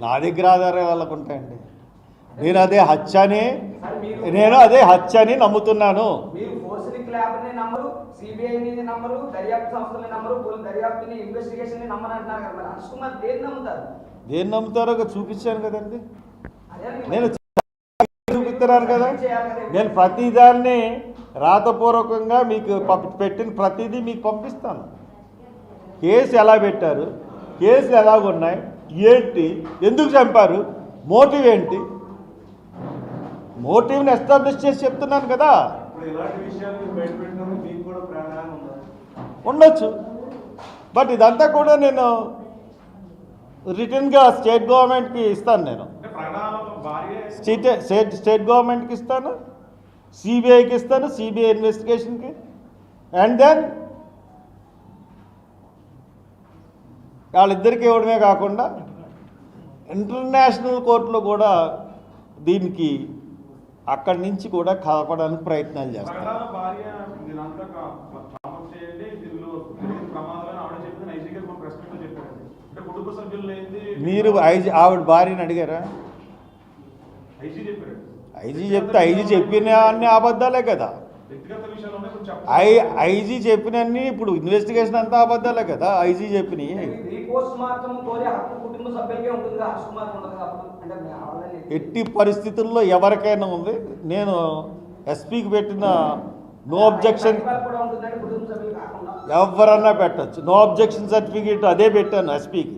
నా దగ్గర ఆధారాలు వాళ్ళకు ఉంటాయండి. నేను అదే హత్య అని నమ్ముతున్నాను. మీరు ఫోరెన్సిక్ ల్యాబ్ని నమ్మరు, సిబిఐని నమ్మరు, దర్యాప్తు సంస్థలని నమ్మరు, దర్యాప్తుని ఇన్వెస్టిగేషన్ నమ్మరు అంటున్నారు కదా. మరి హర్ష్ కుమార్ దేన్ని నమ్ముతారో చూపించాను కదండి. నేను చూపిస్తున్నాను కదా. నేను ప్రతిదాన్ని రాతపూర్వకంగా మీకు పెట్టిన ప్రతిదీ మీకు పంపిస్తాను. కేసు ఎలా పెట్టారు, కేసులు ఎలాగున్నాయి, ఏంటి, ఎందుకు చంపారు, మోటివ్ ఏంటి, మోటివ్ని ఎస్టాబ్లిష్ చేసి చెప్తున్నాను కదా. ఉండొచ్చు, బట్ ఇదంతా కూడా నేను రిటర్న్గా స్టేట్ గవర్నమెంట్కి ఇస్తాను. నేను స్టేట్ గవర్నమెంట్కి ఇస్తాను, సిబిఐకి ఇస్తాను, సిబిఐ ఇన్వెస్టిగేషన్కి. అండ్ దెన్ వాళ్ళిద్దరికి ఇవ్వడమే కాకుండా ఇంటర్నేషనల్ కోర్టులో కూడా దీనికి అక్కడి నుంచి కూడా కాపాడడానికి ప్రయత్నాలు చేస్తారు. మీరు ఆవిడ భార్యని అడిగారా? ఐజీ చెప్తే ఐజీ చెప్పిన అన్ని అబద్ధాలే కదా. ఐజీ చెప్పినన్ని ఇప్పుడు ఇన్వెస్టిగేషన్ అంతా అబద్ధాలే కదా. ఐజీ చెప్పినవి ఎట్టి పరిస్థితుల్లో ఎవరికైనా ఉంది. నేను ఎస్పీకి పెట్టిన నో అబ్జెక్షన్, ఎవరన్నా పెట్టచ్చు. నో అబ్జెక్షన్ సర్టిఫికేట్ అదే పెట్టాను ఎస్పీకి.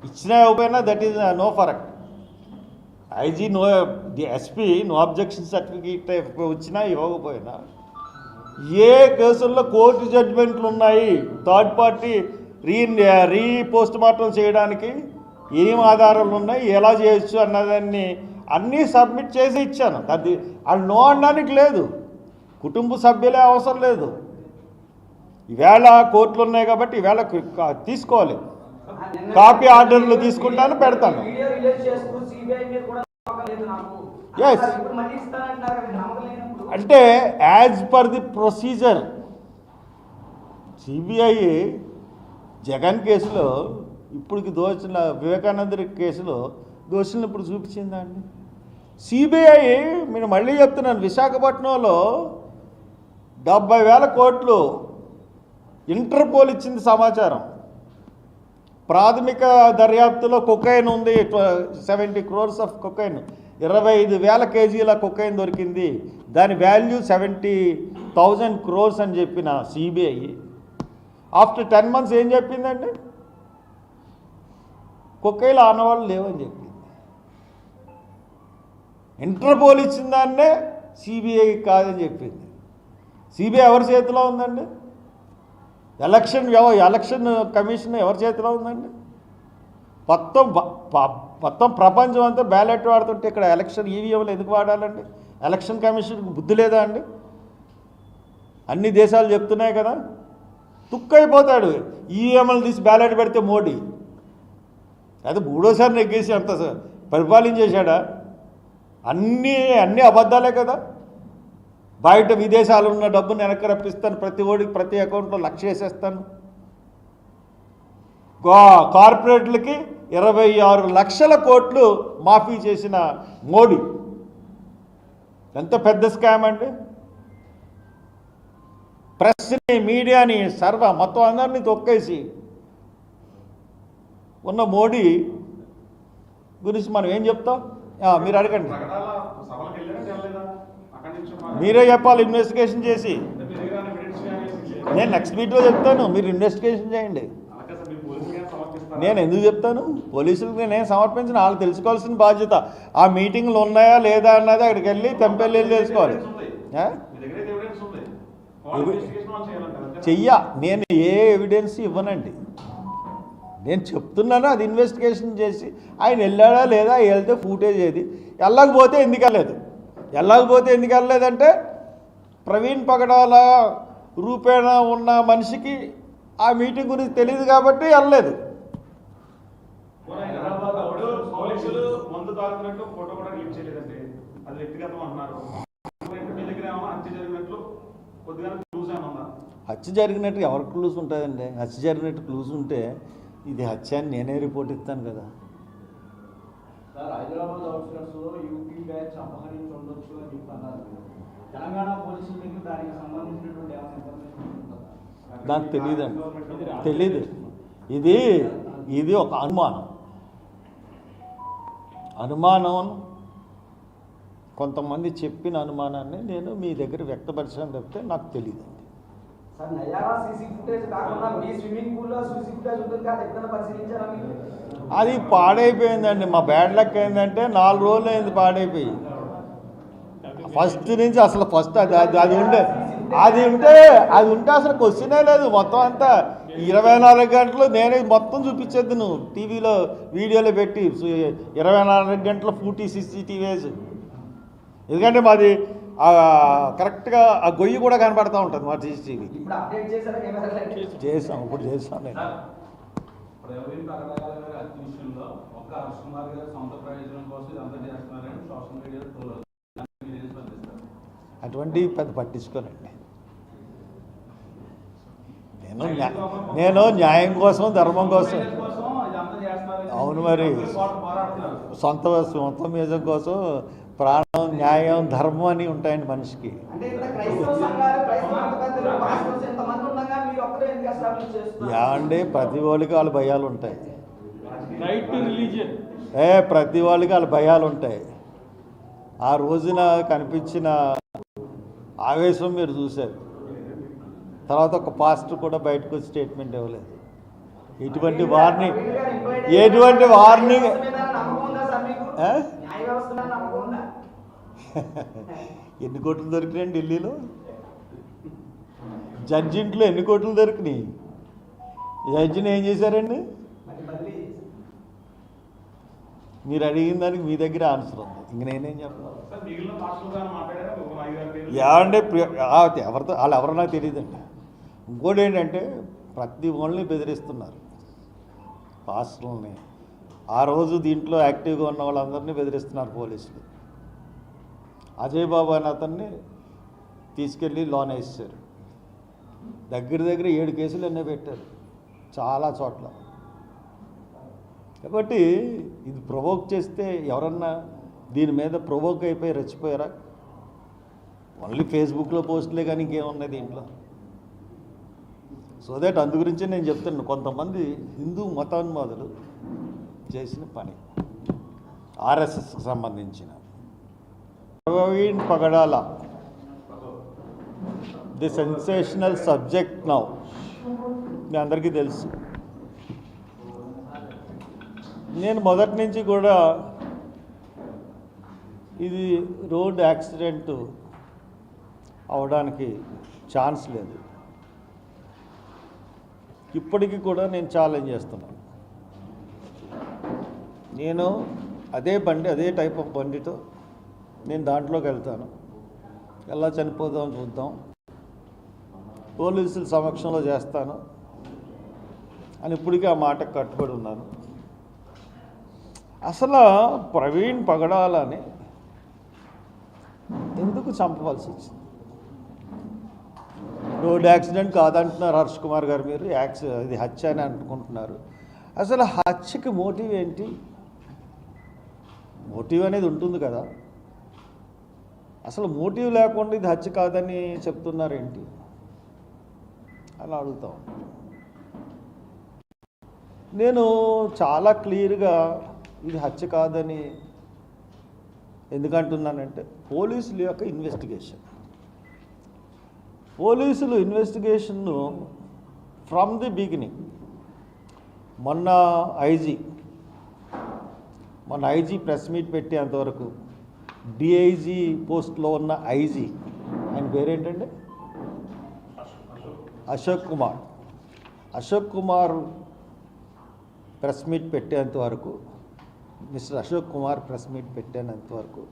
ఇచ్చినా ఇవ్వకపోయినా దట్ ఈజ్ నో ఫరక్. IG SP no objection certificate వచ్చినా ఇవ్వకపోయినా ఏ కేసుల్లో కోర్టు జడ్జిమెంట్లు ఉన్నాయి, third party re post mortem చేయడానికి ఏం ఆధారాలు ఉన్నాయి, ఎలా చేయొచ్చు అన్నదాన్ని అన్నీ సబ్మిట్ చేసి ఇచ్చాను. అది వాళ్ళు నో అనడానికి లేదు, కుటుంబ సభ్యులే అవసరం లేదు. ఈవేళ కోర్టులు ఉన్నాయి కాబట్టి ఈవేళ తీసుకోవాలి. కాపీ ఆర్డర్లు తీసుకుంటాను, పెడతాను. ఎస్, అంటే as per the procedure CBI Jagan కేసులో ఇప్పటికి దోచిన వివేకానంద కేసులో దోషులను ఇప్పుడు చూపించిందా అండి? సిబిఐ, నేను మళ్ళీ చెప్తున్నాను, విశాఖపట్నంలో 70,000 కోట్లు ఇంటర్పోల్ ఇచ్చింది సమాచారం. ప్రాథమిక దర్యాప్తులో కొకైన్ ఉంది, 70 crores ఆఫ్ కొకైన్, 25,000 కేజీల కొకైన్ దొరికింది. దాని వాల్యూ 70,000 crores అని చెప్పిన సిబిఐ ఆఫ్టర్ 10 months ఏం చెప్పిందండి? కొకైన్లో ఆనవాళ్ళు లేవని చెప్పింది. ఇంటర్పోల్ ఇచ్చిన దాన్నే సిబిఐ కాదని చెప్పింది. సిబిఐ ఎవరి చేతిలో ఉందండి? ఎలక్షన్ కమిషన్ ఎవరి చేతిలో ఉందండి? మొత్తం ప్రపంచం అంతా బ్యాలెట్ వాడుతుంటే ఇక్కడ ఎలక్షన్ ఈవీఎంలు ఎందుకు వాడాలండి? ఎలక్షన్ కమిషన్కి బుద్ధి లేదా అండి? అన్ని దేశాలు చెప్తున్నాయి కదా. తుక్కైపోతాడు ఈవీఎంలు తీసి బ్యాలెట్ పెడితే మోడీ. అది 3వసారి నెగ్గేసి అంత పరిపాలించేశాడా? అన్నీ అబద్ధాలే కదా. బయట విదేశాలు ఉన్న డబ్బును వెనక్కి రప్పిస్తాను, ప్రతి ఓడికి ప్రతి అకౌంట్లో 1,00,000 వేసేస్తాను. కార్పొరేట్లకి 26 లక్షల కోట్లు మాఫీ చేసిన మోడీ ఎంత పెద్ద స్కామ్ అండి. ప్రెస్ని, మీడియాని, మొత్తం అందరినీ తొక్కేసి ఉన్న మోడీ గురించి మనం ఏం చెప్తాం? మీరు అడగండి, మీరే చెప్పాలి. ఇన్వెస్టిగేషన్ చేసి నేను నెక్స్ట్ వీక్లో చెప్తాను, మీరు ఇన్వెస్టిగేషన్ చేయండి. నేను ఎందుకు చెప్తాను? పోలీసులకు నేనేం సమర్పించిన, వాళ్ళు తెలుసుకోవాల్సిన బాధ్యత. ఆ మీటింగ్లు ఉన్నాయా లేదా అన్నది అక్కడికి వెళ్ళి తెంపెళ్ళి తెలుసుకోవాలి. నేను ఏ ఎవిడెన్స్ ఇవ్వనండి. నేను చెప్తున్నాను, అది ఇన్వెస్టిగేషన్ చేసి ఆయన వెళ్ళాడా లేదా, వెళ్తే ఫూటేజ్ ఏది, వెళ్ళకపోతే ఎందుకు వెళ్ళలేదంటే ప్రవీణ్ పగడాల రూపేణ ఉన్న మనిషికి ఆ మీటింగ్ గురించి తెలియదు కాబట్టి వెళ్ళలేదు. హత్య జరిగినట్టు ఎవరికి క్లూస్ ఉంటుందండి? హత్య జరిగినట్టు క్లూస్ ఉంటే ఇది హత్య అని నేనే రిపోర్ట్ ఇస్తాను కదా. సార్ హైదరాబాద్ అవుట్స్కట్స్లో యూపీ బ్యాచ్ అపహరించి ఉండొచ్చు అని చెప్పి అన్నారు. తెలంగాణ పోలీసుల దగ్గర దానికి సంబంధించినటువంటి ఏమైనా ఇన్ఫర్మేషన్ ఉంటుందా? నాకు తెలియదండి, తెలీదు. ఇది ఒక అనుమానం కొంతమంది చెప్పిన అనుమానాన్ని నేను మీ దగ్గర వ్యక్తపరిచాను తప్పితే నాకు తెలియదండి. సార్ నయారా సీసీ ఫుటేజ్ కాకుండా మీ స్విమ్మింగ్ పూల్లో సీసీ ఫుటేజ్ ఉంటుంది కదా, ఎప్పుడైనా పరిశీలించారా మీరు? అది పాడైపోయిందండి. మా బ్యాడ్ లక్ ఏంటంటే 4 రోజులు అయింది పాడైపోయి. ఫస్ట్ నుంచి అసలు అది ఉంటే అసలు క్వశ్చనే లేదు. మొత్తం అంతా 24 గంటలు నేనే మొత్తం చూపించేది నువ్వు టీవీలో వీడియోలో పెట్టి 24 గంటల ఫూటీ CCTVs. ఎందుకంటే మాది కరెక్ట్గా ఆ గొయ్యి కూడా కనపడతా ఉంటుంది మా CCTV. ఇప్పుడు అప్డేట్ చేశారా కెమెరాలు? ఇప్పుడు చేసాం నేను. ప్రవీణ్ పగడాల గారి హత్య విషయంలో ఒక్క హర్ష్ కుమార్ గారి సొంత ప్రయోజనం కోసం ఇదంతా చేస్తున్నారని సోషల్ మీడియాలో ట్రోల్ అవుతుంది. అటువంటి పెద్ద పట్టించుకోనండి. నేను న్యాయం కోసం, ధర్మం కోసం. అవును, మరి సొంత మేజం కోసం ప్రాణం, న్యాయం, ధర్మం అని ఉంటాయండి మనిషికి. ఏమండి, ప్రతి వాళ్ళకి వాళ్ళ భయాలు ఉంటాయి. ప్రతి వాళ్ళకి వాళ్ళ భయాలు ఉంటాయి. ఆ రోజున కనిపించిన ఆవేశం మీరు చూశారు. తర్వాత ఒక పాస్టర్ కూడా బయటకు వచ్చి స్టేట్మెంట్ ఇవ్వలేదు. ఎటువంటి వార్నింగ్ ఎన్ని కోట్లు దొరికినాయండి ఢిల్లీలో? జడ్జి ఇంట్లో ఎన్ని కోట్లు దొరికినాయి? జడ్జిని ఏం చేశారండి? మీరు అడిగిన దానికి మీ దగ్గర ఆన్సర్ ఉంది. ఇంక నేనేం చెప్పను. ఏమంటే ఎవరితో వాళ్ళు ఎవరో నాకు తెలియదండి. ఇంకోటి ఏంటంటే ప్రతి వాళ్ళని బెదిరిస్తున్నారు పాస్టర్లని. ఆ రోజు దీంట్లో యాక్టివ్గా ఉన్న వాళ్ళందరినీ బెదిరిస్తున్నారు పోలీసులు. అజయ్ బాబు అని అతన్ని తీసుకెళ్ళి లోన్ వేసారు. దగ్గర 7 కేసులు ఎన్నో పెట్టారు చాలా చోట్ల. కాబట్టి ఇది ప్రొవోక్ చేస్తే ఎవరన్నా దీని మీద ప్రొవోక్ అయిపోయి రెచ్చిపోయారా? ఓన్లీ ఫేస్బుక్లో పోస్టులే కానీ ఇంకేమున్నాయి దీంట్లో? సో దట్ అందు గురించి నేను చెప్తున్నాను. కొంతమంది హిందూ మతాన్మాదులు చేసిన పని, RSSకి సంబంధించిన. ప్రవీణ్ పగడాల, ది సెన్సేషనల్ సబ్జెక్ట్ నౌ, మీ అందరికీ తెలుసు. నేను మొదటి నుంచి కూడా ఇది రోడ్ యాక్సిడెంట్ అవడానికి ఛాన్స్ లేదు. ఇప్పటికీ కూడా నేను ఛాలెంజ్ చేస్తున్నాను. నేను అదే బండి, అదే టైప్ ఆఫ్ బండితో నేను దాంట్లోకి వెళ్తాను. ఎలా చనిపోదాం చూద్దాం, పోలీసుల సమక్షంలో చేస్తాను అని ఇప్పటికీ ఆ మాటకు కట్టుబడి ఉన్నాను. అసలు ప్రవీణ్ పగడాలని ఎందుకు చంపవలసి వచ్చింది? రోడ్ యాక్సిడెంట్ కాదంటున్నారు హర్ష్ కుమార్ గారు. మీరు ఇది హత్య అని అనుకుంటున్నారు. అసలు హత్యకి మోటివ్ ఏంటి? మోటివ్ అనేది ఉంటుంది కదా. అసలు మోటివ్ లేకుండా ఇది హత్య కాదని చెప్తున్నారేంటి అలా అడుగుతాం. నేను చాలా క్లియర్గా ఇది హత్య కాదని ఎందుకంటున్నానంటే, పోలీసుల యొక్క ఇన్వెస్టిగేషన్ను ఫ్రమ్ ది బిగినింగ్, మొన్న ఐజీ ప్రెస్ మీట్ పెట్టేంతవరకు డిఐజీ పోస్ట్లో ఉన్న ఐజీ, ఆయన పేరేంటండి, అశోక్ కుమార్ ప్రెస్ మీట్ పెట్టేంతవరకు, mister Ashok Kumar press meet పెట్టేంతవరకు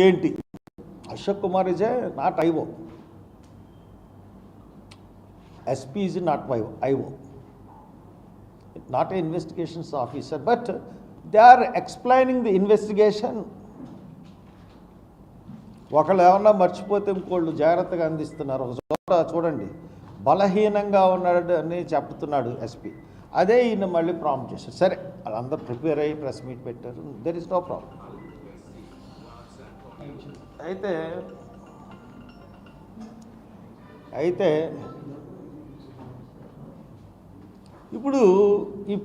ఏంటి? Ashok Kumar is not IO, SP is not IO, not a investigations officer, but they are explaining the investigation. ఒకళ్ళు ఏమన్నా మర్చిపోతే ఇంకోళ్ళు జాగ్రత్తగా అందిస్తున్నారు. ఒక చోట చూడండి, బలహీనంగా ఉన్నాడు అని చెప్తున్నాడు ఎస్పీ. అదే ఈయన మళ్ళీ ప్రాంప్ట్ చేశారు. సరే వాళ్ళందరూ ప్రిపేర్ అయ్యి ప్రెస్ మీట్ పెట్టారు, దెర్ ఇస్ నో ప్రాబ్లం. అయితే ఇప్పుడు ఈ